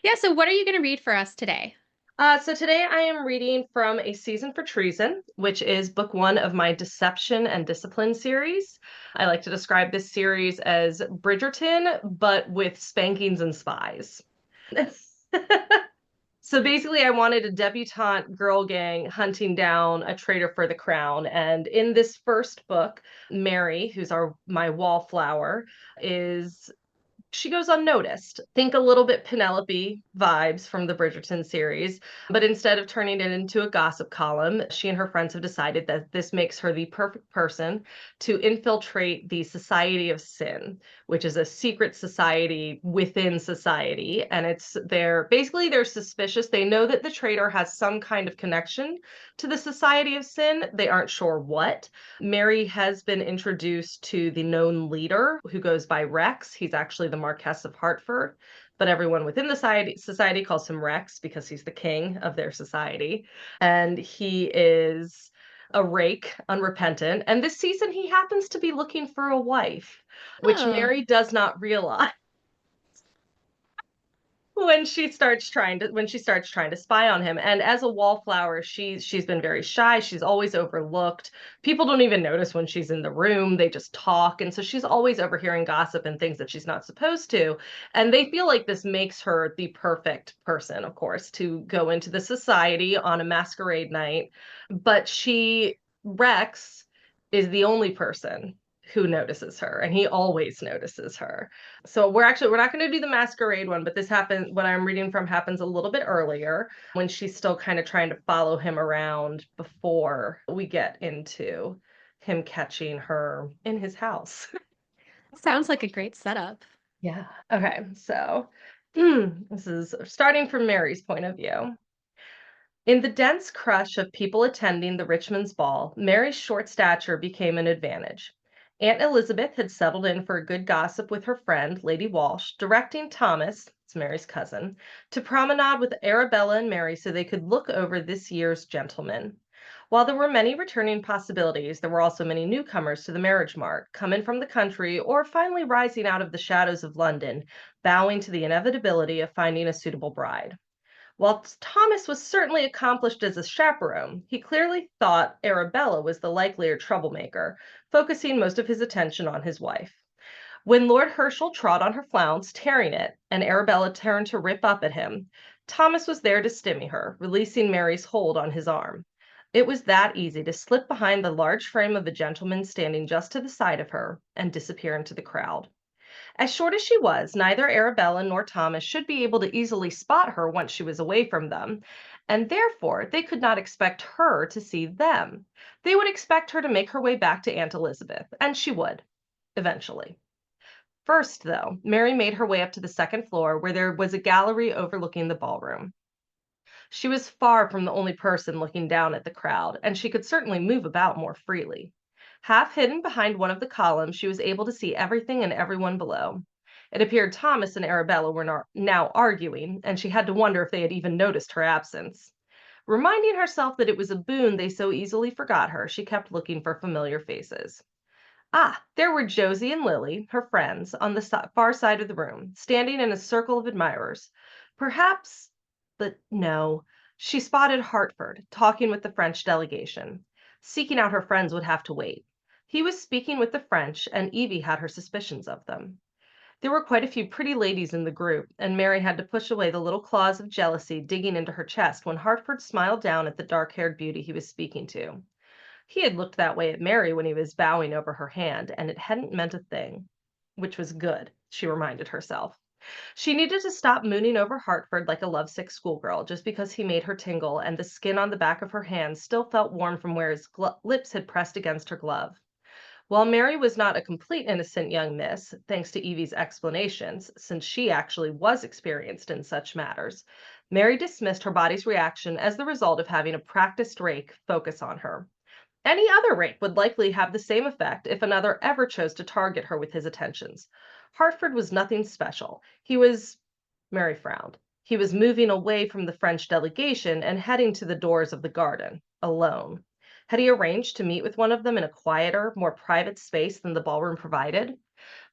Yeah, so what are you going to read for us today? So today I am reading from A Season for Treason, which is book one of my Deception and Discipline series. I like to describe this series as Bridgerton, but with spankings and spies. So basically, I wanted a debutante girl gang hunting down a traitor for the crown. And in this first book, Mary, who's my wallflower, is she goes unnoticed. Think a little bit Penelope vibes from the Bridgerton series, but instead of turning it into a gossip column, she and her friends have decided that this makes her the perfect person to infiltrate the Society of Sin, which is a secret society within society. And they're suspicious. They know that the traitor has some kind of connection to the Society of Sin. They aren't sure what. Mary has been introduced to the known leader who goes by Rex. He's actually the Marquess of Hartford, but everyone within the society calls him Rex because he's the king of their society. And he is a rake, unrepentant. And this season, he happens to be looking for a wife, which Oh, Mary does not realize when she starts trying to spy on him. And as a wallflower, she's been very shy. She's always overlooked. People don't even notice when she's in the room. They just talk, and so she's always overhearing gossip and things that she's not supposed to. And they feel like this makes her the perfect person, of course, to go into the society on a masquerade night. But Rex is the only person who notices her, and he always notices her. So we're not going to do the masquerade one, but this happened what I'm reading from happens a little bit earlier when she's still kind of trying to follow him around before we get into him catching her in his house. sounds like a great setup. Yeah. Okay. So this is starting from Mary's point of view. In the dense crush of people attending the Richmond's ball, Mary's short stature became an advantage. Aunt Elizabeth had settled in for a good gossip with her friend, Lady Walsh, directing Thomas, it's Mary's cousin, to promenade with Arabella and Mary so they could look over this year's gentlemen. While there were many returning possibilities, there were also many newcomers to the marriage mart, coming from the country or finally rising out of the shadows of London, bowing to the inevitability of finding a suitable bride. While Thomas was certainly accomplished as a chaperone, he clearly thought Arabella was the likelier troublemaker, focusing most of his attention on his wife. When Lord Herschel trod on her flounce, tearing it, and Arabella turned to rip up at him, Thomas was there to stymie her, releasing Mary's hold on his arm. It was that easy to slip behind the large frame of a gentleman standing just to the side of her and disappear into the crowd. As short as she was, neither Arabella nor Thomas should be able to easily spot her once she was away from them, and therefore they could not expect her to see them. They would expect her to make her way back to Aunt Elizabeth, and she would, eventually. First, though, Mary made her way up to the second floor where there was a gallery overlooking the ballroom. She was far from the only person looking down at the crowd, and she could certainly move about more freely. Half hidden behind one of the columns, she was able to see everything and everyone below. It appeared Thomas and Arabella were now arguing, and she had to wonder if they had even noticed her absence. Reminding herself that it was a boon they so easily forgot her, she kept looking for familiar faces. Ah, there were Josie and Lily, her friends, on the far side of the room, standing in a circle of admirers. Perhaps, but no, she spotted Hartford talking with the French delegation. Seeking out her friends would have to wait. He was speaking with the French, and Evie had her suspicions of them. There were quite a few pretty ladies in the group, and Mary had to push away the little claws of jealousy digging into her chest when Hartford smiled down at the dark-haired beauty he was speaking to. He had looked that way at Mary when he was bowing over her hand, and it hadn't meant a thing. Which was good, she reminded herself. She needed to stop mooning over Hartford like a lovesick schoolgirl just because he made her tingle and the skin on the back of her hand still felt warm from where his lips had pressed against her glove. While Mary was not a complete innocent young miss, thanks to Evie's explanations, since she actually was experienced in such matters, Mary dismissed her body's reaction as the result of having a practiced rake focus on her. Any other rake would likely have the same effect if another ever chose to target her with his attentions. Hartford was nothing special. Mary frowned. He was moving away from the French delegation and heading to the doors of the garden, alone. Had he arranged to meet with one of them in a quieter, more private space than the ballroom provided?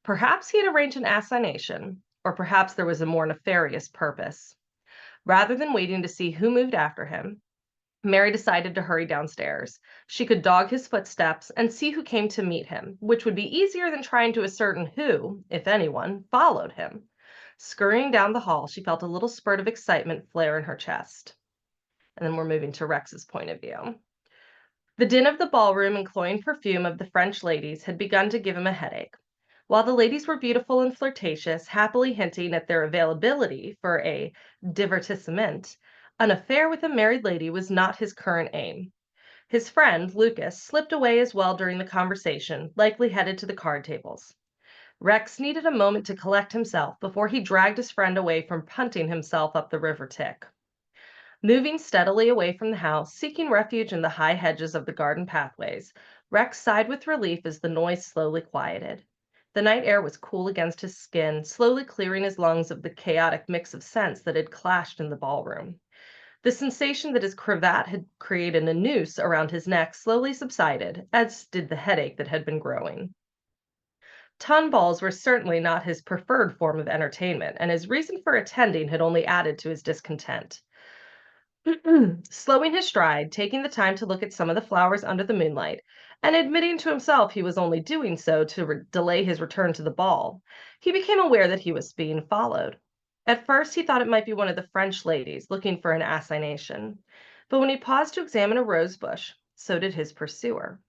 Perhaps he had arranged an assignation, or perhaps there was a more nefarious purpose. Rather than waiting to see who moved after him, Mary decided to hurry downstairs. She could dog his footsteps and see who came to meet him, which would be easier than trying to ascertain who, if anyone, followed him. Scurrying down the hall, she felt a little spurt of excitement flare in her chest. And then we're moving to Rex's point of view. The din of the ballroom and cloying perfume of the French ladies had begun to give him a headache. While the ladies were beautiful and flirtatious, happily hinting at their availability for a divertissement, an affair with a married lady was not his current aim. His friend, Lucas, slipped away as well during the conversation, likely headed to the card tables. Rex needed a moment to collect himself before he dragged his friend away from punting himself up the river Tick. Moving steadily away from the house, seeking refuge in the high hedges of the garden pathways, Rex sighed with relief as the noise slowly quieted. The night air was cool against his skin, slowly clearing his lungs of the chaotic mix of scents that had clashed in the ballroom. The sensation that his cravat had created a noose around his neck slowly subsided, as did the headache that had been growing. Ton balls were certainly not his preferred form of entertainment, and his reason for attending had only added to his discontent. Slowing his stride, taking the time to look at some of the flowers under the moonlight, and admitting to himself he was only doing so to delay his return to the ball, he became aware that he was being followed. At first, he thought it might be one of the French ladies looking for an assignation, but when he paused to examine a rose bush, so did his pursuer.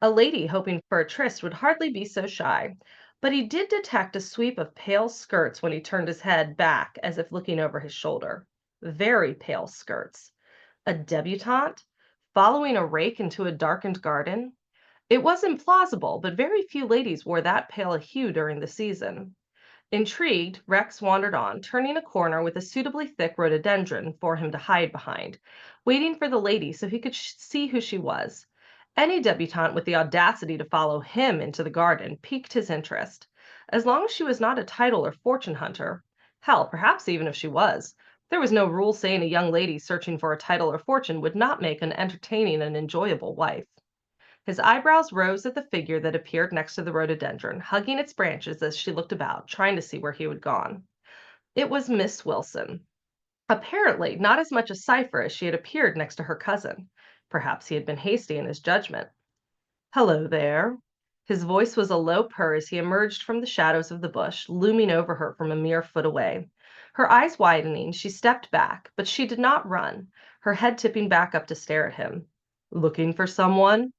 A lady hoping for a tryst would hardly be so shy, but he did detect a sweep of pale skirts when he turned his head back as if looking over his shoulder. Very pale skirts. A debutante? Following a rake into a darkened garden? It was implausible, but very few ladies wore that pale a hue during the season. Intrigued, Rex wandered on, turning a corner with a suitably thick rhododendron for him to hide behind, waiting for the lady so he could see who she was. Any debutante with the audacity to follow him into the garden piqued his interest. As long as she was not a title or fortune hunter, hell, perhaps even if she was, there was no rule saying a young lady searching for a title or fortune would not make an entertaining and enjoyable wife. His eyebrows rose at the figure that appeared next to the rhododendron, hugging its branches as she looked about, trying to see where he had gone. It was Miss Wilson. Apparently, not as much a cipher as she had appeared next to her cousin. Perhaps he had been hasty in his judgment. "Hello there." His voice was a low purr as he emerged from the shadows of the bush, looming over her from a mere foot away. Her eyes widening, she stepped back, but she did not run, her head tipping back up to stare at him. "Looking for someone?"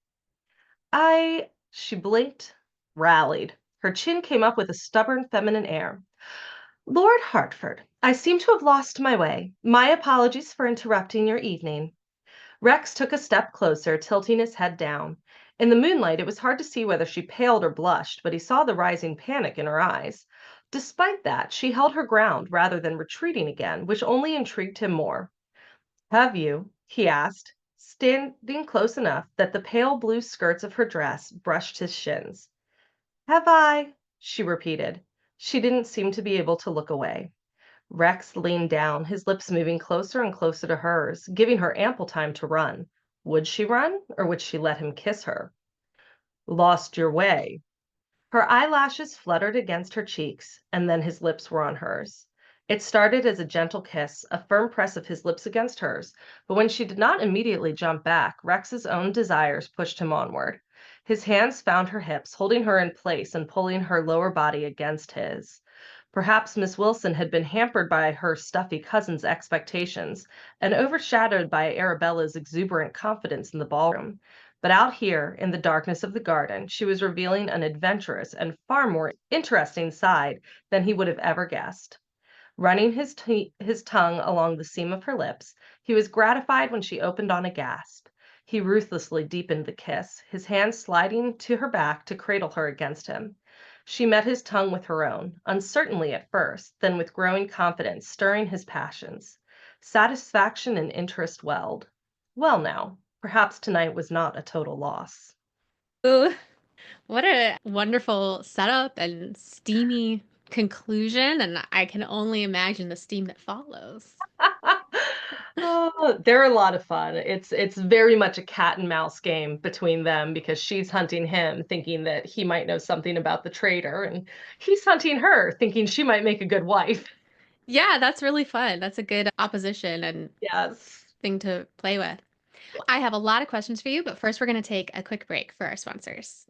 She blinked, rallied. Her chin came up with a stubborn feminine air. "Lord Hartford, I seem to have lost my way. My apologies for interrupting your evening." Rex took a step closer, tilting his head down. In the moonlight, it was hard to see whether she paled or blushed, but he saw the rising panic in her eyes. Despite that, she held her ground rather than retreating again, which only intrigued him more. "Have you?" he asked, standing close enough that the pale blue skirts of her dress brushed his shins. "Have I?" she repeated. She didn't seem to be able to look away. Rex leaned down, his lips moving closer and closer to hers, giving her ample time to run. Would she run, or would she let him kiss her? "Lost your way." Her eyelashes fluttered against her cheeks, and then his lips were on hers. It started as a gentle kiss, a firm press of his lips against hers, but when she did not immediately jump back, Rex's own desires pushed him onward. His hands found her hips, holding her in place and pulling her lower body against his. Perhaps Miss Wilson had been hampered by her stuffy cousin's expectations and overshadowed by Arabella's exuberant confidence in the ballroom. But out here, in the darkness of the garden, she was revealing an adventurous and far more interesting side than he would have ever guessed. Running his tongue along the seam of her lips, he was gratified when she opened on a gasp. He ruthlessly deepened the kiss, his hand sliding to her back to cradle her against him. She met his tongue with her own, uncertainly at first, then with growing confidence, stirring his passions. Satisfaction and interest welled. Well now, perhaps tonight was not a total loss. Ooh, what a wonderful setup and steamy conclusion, and I can only imagine the steam that follows. Oh, they're a lot of fun. It's very much a cat and mouse game between them because she's hunting him, thinking that he might know something about the traitor, and he's hunting her, thinking she might make a good wife. Yeah, that's really fun. That's a good opposition and Yes. thing to play with. I have a lot of questions for you, but first we're going to take a quick break for our sponsors.